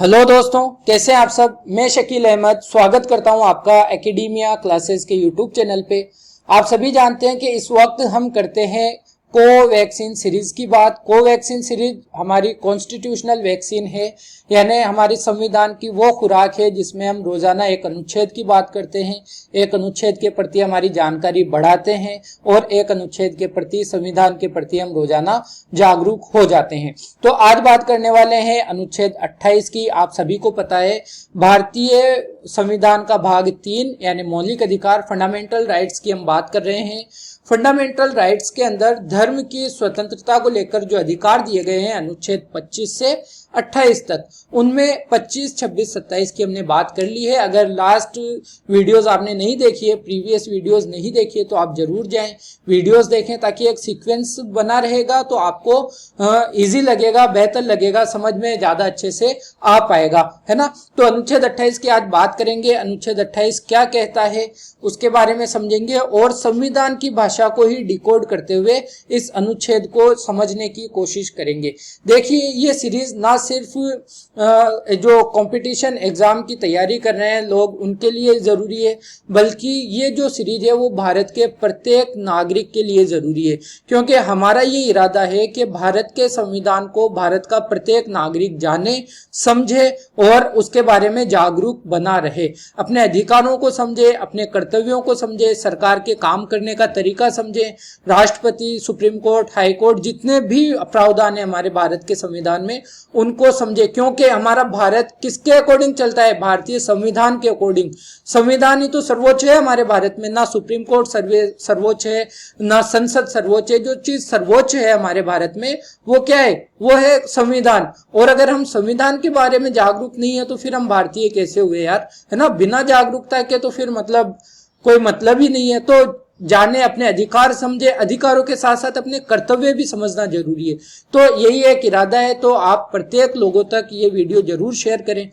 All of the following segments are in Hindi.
हेलो दोस्तों, कैसे हैं आप सब। मैं शकील अहमद स्वागत करता हूं आपका एकेडमिया क्लासेस के यूट्यूब चैनल पे। आप सभी जानते हैं कि इस वक्त हम करते हैं कोवैक्सीन सीरीज की बात। कोवैक्सीन सीरीज हमारी कॉन्स्टिट्यूशनल वैक्सीन है, यानी हमारी संविधान की वो खुराक है जिसमें हम रोजाना एक अनुच्छेद की बात करते हैं, एक अनुच्छेद के प्रति हमारी जानकारी बढ़ाते हैं और एक अनुच्छेद के प्रति, संविधान के प्रति हम रोजाना जागरूक हो जाते हैं। तो आज बात करने वाले हैं अनुच्छेद 28 की। आप सभी को पता है भारतीय संविधान का भाग 3 यानी मौलिक अधिकार, फंडामेंटल राइट्स की हम बात कर रहे हैं। फंडामेंटल राइट्स के अंदर धर्म की स्वतंत्रता को लेकर जो अधिकार दिए गए हैं अनुच्छेद 25 से 28 तक, उनमें 25, 26, 27 की हमने बात कर ली है। अगर लास्ट वीडियोस आपने नहीं देखी है, प्रीवियस वीडियोस नहीं देखी है, तो आप जरूर जाएं, वीडियोस देखें, ताकि एक सीक्वेंस बना रहेगा तो आपको इजी लगेगा, बेहतर लगेगा, समझ में ज्यादा अच्छे से आ पाएगा, है ना। तो अनुच्छेद 28 की आज बात करेंगे। अनुच्छेद 28 क्या कहता है उसके बारे में समझेंगे और संविधान की भाषा को ही डिकोड करते हुए इस अनुच्छेद को समझने की कोशिश करेंगे। देखिए, ये सीरीज ना सिर्फ जो कंपटीशन एग्जाम की तैयारी कर रहे हैं लोग उनके लिए जरूरी है, बल्कि ये जो सीरीज है वो भारत के प्रत्येक नागरिक के लिए जरूरी है, क्योंकि हमारा ये इरादा है कि भारत के संविधान को भारत का प्रत्येक नागरिक जाने, समझे और उसके बारे में जागरूक बना रहे, अपने अधिकारों को समझे, अपने कर्तव्यों को समझे, सरकार के काम करने का तरीका समझे, राष्ट्रपति, सुप्रीम कोर्ट, हाई कोर्ट, जितने भी प्रावधान है हमारे भारत के संविधान में उनको समझे। क्योंकि हमारा भारत किसके अकॉर्डिंग चलता है? भारतीय संविधान के अकॉर्डिंग। संविधान ही तो सर्वोच्च है हमारे भारत में, ना सुप्रीम कोर्ट सर्वोच्च है, ना संसद सर्वोच्च है। जो चीज सर्वोच्च है हमारे भारत में वो क्या है? वो है संविधान। और अगर हम संविधान के बारे में जागरूक नहीं है तो फिर हम भारतीय कैसे हुए यार, है ना। बिना जागरूकता के तो फिर मतलब कोई मतलब ही नहीं है। तो जाने, अपने अधिकार समझे, अधिकारों के साथ साथ अपने कर्तव्य भी समझना जरूरी है। तो यही एक इरादा है, तो आप प्रत्येक लोगों तक ये वीडियो जरूर शेयर करें,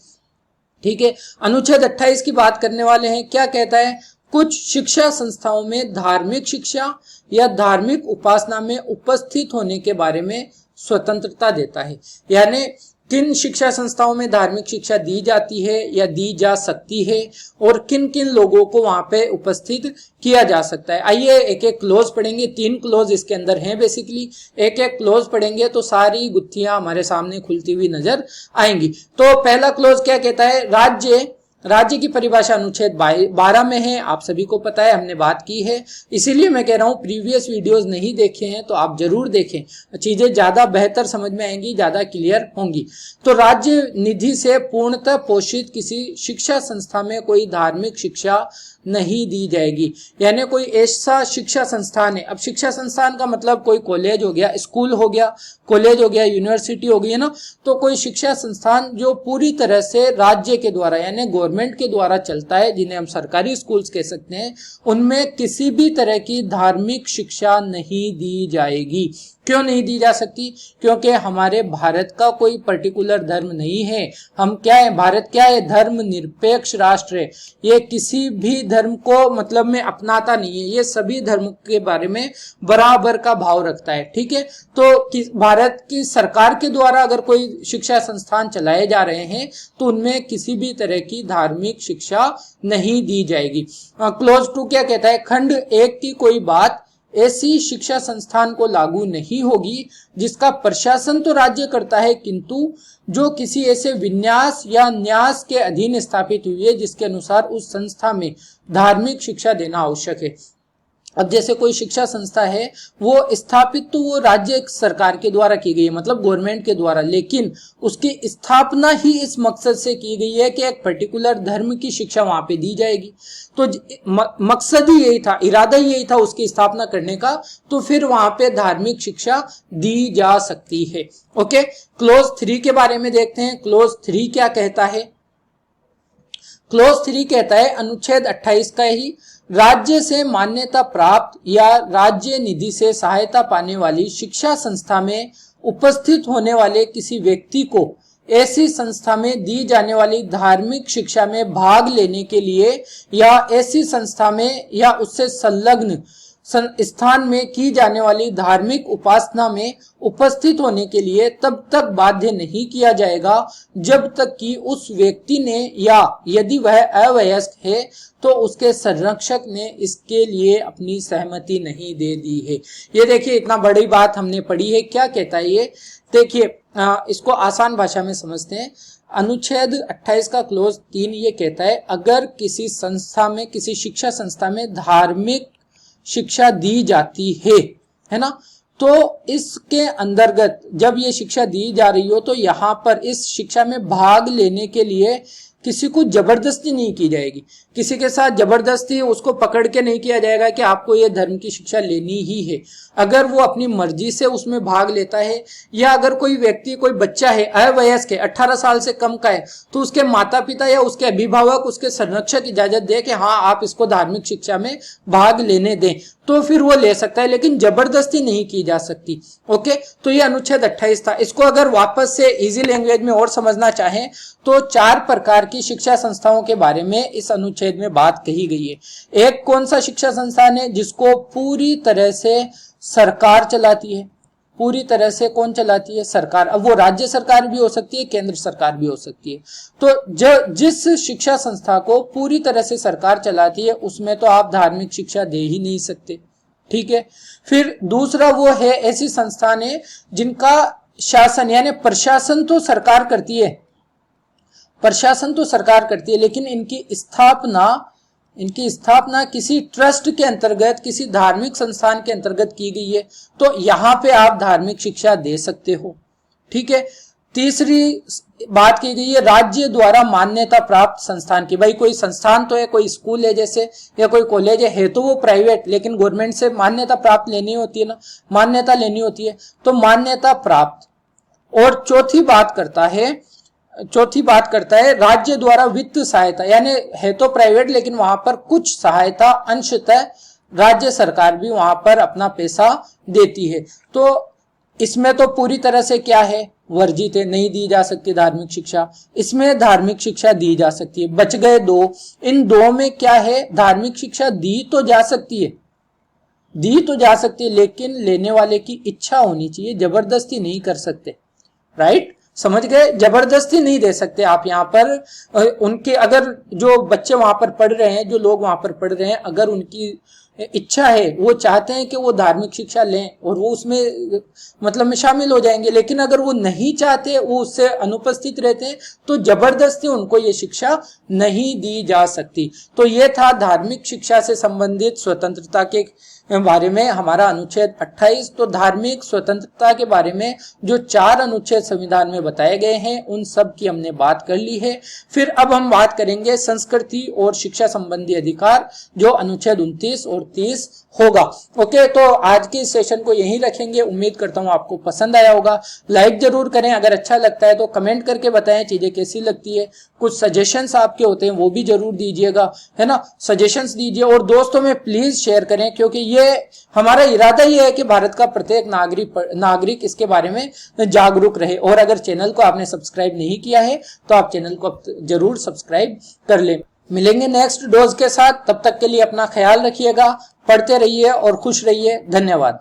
ठीक है। अनुच्छेद 28 की बात करने वाले हैं। क्या कहता है? कुछ शिक्षा संस्थाओं में धार्मिक शिक्षा या धार्मिक उपासना में उपस्थित होने के बारे में स्वतंत्रता देता है। यानी किन शिक्षा संस्थाओं में धार्मिक शिक्षा दी जाती है या दी जा सकती है और किन किन लोगों को वहां पे उपस्थित किया जा सकता है। आइए एक एक क्लोज पढ़ेंगे। 3 क्लोज इसके अंदर हैं बेसिकली। एक एक क्लोज पढ़ेंगे तो सारी गुत्थियां हमारे सामने खुलती हुई नजर आएंगी। तो पहला क्लोज क्या कहता है? राज्य की परिभाषा अनुच्छेद 12 में है। आप सभी को पता है, हमने बात की है, इसीलिए मैं कह रहा हूं प्रीवियस वीडियोस नहीं देखे हैं तो आप जरूर देखें, चीजें ज्यादा बेहतर समझ में आएंगी, ज्यादा क्लियर होंगी। तो राज्य निधि से पूर्णतः पोषित किसी शिक्षा संस्था में कोई धार्मिक शिक्षा नहीं दी जाएगी। यानी कोई ऐसा शिक्षा संस्थान है, अब शिक्षा संस्थान का मतलब कोई कॉलेज हो गया, स्कूल हो गया, कॉलेज हो गया, यूनिवर्सिटी हो गई, है ना। तो कोई शिक्षा संस्थान जो पूरी तरह से राज्य के द्वारा यानी गवर्नमेंट के द्वारा चलता है, जिन्हें हम सरकारी स्कूल्स कह सकते हैं, उनमें किसी भी तरह की धार्मिक शिक्षा नहीं दी जाएगी। क्यों नहीं दी जा सकती? क्योंकि हमारे भारत का कोई पर्टिकुलर धर्म नहीं है। हम क्या है? भारत क्या है? धर्म निरपेक्ष राष्ट्र है। ये किसी भी धर्म को मतलब में अपनाता नहीं है, ये सभी धर्म के बारे में बराबर का भाव रखता है, ठीक है। तो भारत की सरकार के द्वारा अगर कोई शिक्षा संस्थान चलाए जा रहे हैं तो उनमें किसी भी तरह की धार्मिक शिक्षा नहीं दी जाएगी। क्लोज 2 क्या कहता है? खंड 1 की कोई बात ऐसी शिक्षा संस्थान को लागू नहीं होगी जिसका प्रशासन तो राज्य करता है, किंतु जो किसी ऐसे विन्यास या न्यास के अधीन स्थापित हुई है जिसके अनुसार उस संस्था में धार्मिक शिक्षा देना आवश्यक है। अब जैसे कोई शिक्षा संस्था है वो स्थापित तो वो राज्य सरकार के द्वारा की गई है, मतलब गवर्नमेंट के द्वारा, लेकिन उसकी स्थापना ही इस मकसद से की गई है कि एक पर्टिकुलर धर्म की शिक्षा वहां पे दी जाएगी। तो मकसद ही यही था, इरादा ही यही था उसकी स्थापना करने का, तो फिर वहां पे धार्मिक शिक्षा दी जा सकती है। ओके, क्लोज 3 के बारे में देखते हैं। क्लोज 3 क्या कहता है? क्लोज 3 कहता है अनुच्छेद 28 का ही, राज्य से मान्यता प्राप्त या राज्य निधि से सहायता पाने वाली शिक्षा संस्था में उपस्थित होने वाले किसी व्यक्ति को ऐसी संस्था में दी जाने वाली धार्मिक शिक्षा में भाग लेने के लिए या ऐसी संस्था में या उससे संलग्न स्थान में की जाने वाली धार्मिक उपासना में उपस्थित होने के लिए तब तक बाध्य नहीं किया जाएगा जब तक कि उस व्यक्ति ने या यदि वह अवयस्क है तो उसके संरक्षक ने इसके लिए अपनी सहमति नहीं दे दी है। ये देखिए, इतना बड़ी बात हमने पढ़ी है। क्या कहता है ये? देखिए, इसको आसान भाषा में समझते हैं। अनुच्छेद 28 का क्लोज 3 ये कहता है, अगर किसी संस्था में, किसी शिक्षा संस्था में धार्मिक शिक्षा दी जाती है ना, तो इसके अंतर्गत जब ये शिक्षा दी जा रही हो तो यहाँ पर इस शिक्षा में भाग लेने के लिए किसी को जबरदस्ती नहीं की जाएगी। किसी के साथ जबरदस्ती उसको पकड़ के नहीं किया जाएगा कि आपको ये धर्म की शिक्षा लेनी ही है। अगर वो अपनी मर्जी से उसमें भाग लेता है, या अगर कोई व्यक्ति, कोई बच्चा है, अवयस्क है, 18 साल से कम का है, तो उसके माता पिता या उसके अभिभावक, उसके संरक्षक इजाजत दे कि हाँ आप इसको धार्मिक शिक्षा में भाग लेने दें, तो फिर वो ले सकता है, लेकिन जबरदस्ती नहीं की जा सकती। ओके, तो ये अनुच्छेद 28 था। इसको अगर वापस से इजी लैंग्वेज में और समझना चाहें तो 4 प्रकार की शिक्षा संस्थाओं के बारे में इस अनुच्छेद में बात कही गई है। एक कौन सा शिक्षा संस्थान है? जिसको पूरी तरह से सरकार चलाती है। पूरी तरह से कौन चलाती है? सरकार। अब वो राज्य सरकार भी हो सकती है, केंद्र सरकार भी हो सकती है। तो जिस शिक्षा संस्था को पूरी तरह से सरकार चलाती है उसमें तो आप धार्मिक शिक्षा दे ही नहीं सकते। ठीक है। फिर दूसरा वो है, ऐसी संस्थान है जिनका शासन यानी प्रशासन तो सरकार करती है, प्रशासन तो सरकार करती है, लेकिन इनकी स्थापना किसी ट्रस्ट के अंतर्गत, किसी धार्मिक संस्थान के अंतर्गत की गई है, तो यहां पे आप धार्मिक शिक्षा दे सकते हो। ठीक है। तीसरी बात की गई है राज्य द्वारा मान्यता प्राप्त संस्थान की। भाई कोई संस्थान तो है, कोई स्कूल है जैसे, या कोई कॉलेज है तो वो प्राइवेट, लेकिन गवर्नमेंट से मान्यता प्राप्त लेनी होती है ना, मान्यता लेनी होती है, तो मान्यता प्राप्त। और चौथी बात करता है राज्य द्वारा वित्त सहायता, यानी है तो प्राइवेट लेकिन वहां पर कुछ सहायता अंशतः राज्य सरकार भी वहां पर अपना पैसा देती है। तो इसमें तो पूरी तरह से क्या है? वर्जित है, नहीं दी जा सकती धार्मिक शिक्षा। इसमें धार्मिक शिक्षा दी जा सकती है। बच गए 2। इन 2 में क्या है? धार्मिक शिक्षा दी तो जा सकती है, लेकिन लेने वाले की इच्छा होनी चाहिए, जबरदस्ती नहीं कर सकते। राइट, समझ गए? जबरदस्ती नहीं दे सकते आप यहाँ पर। उनके अगर जो बच्चे वहां पर पढ़ रहे हैं, जो लोग वहां पर पढ़ रहे हैं, अगर उनकी इच्छा है, वो चाहते हैं कि वो धार्मिक शिक्षा लें और वो उसमें मतलब में शामिल हो जाएंगे, लेकिन अगर वो नहीं चाहते, वो उससे अनुपस्थित रहते हैं, तो जबरदस्ती उनको ये शिक्षा नहीं दी जा सकती। तो ये था धार्मिक शिक्षा से संबंधित स्वतंत्रता के बारे में हमारा अनुच्छेद 28। तो धार्मिक स्वतंत्रता के बारे में जो 4 अनुच्छेद संविधान में बताए गए हैं उन सब की हमने बात कर ली है। फिर अब हम बात करेंगे संस्कृति और शिक्षा संबंधी अधिकार, जो अनुच्छेद 29 और 30 होगा। ओके, तो आज के इस सेशन को यहीं रखेंगे। उम्मीद करता हूं आपको पसंद आया होगा। लाइक जरूर करें, अगर अच्छा लगता है तो कमेंट करके बताएं चीजें कैसी लगती है। कुछ सजेशंस आपके होते हैं वो भी जरूर दीजिएगा, है ना, सजेशंस दीजिए और दोस्तों में प्लीज शेयर करें, क्योंकि ये हमारा इरादा ये है कि भारत का प्रत्येक नागरिक इसके बारे में जागरूक रहे। और अगर चैनल को आपने सब्सक्राइब नहीं किया है तो आप चैनल को जरूर सब्सक्राइब कर लें। मिलेंगे नेक्स्ट डोज के साथ, तब तक के लिए अपना ख्याल रखिएगा, पढ़ते रहिए और खुश रहिए। धन्यवाद।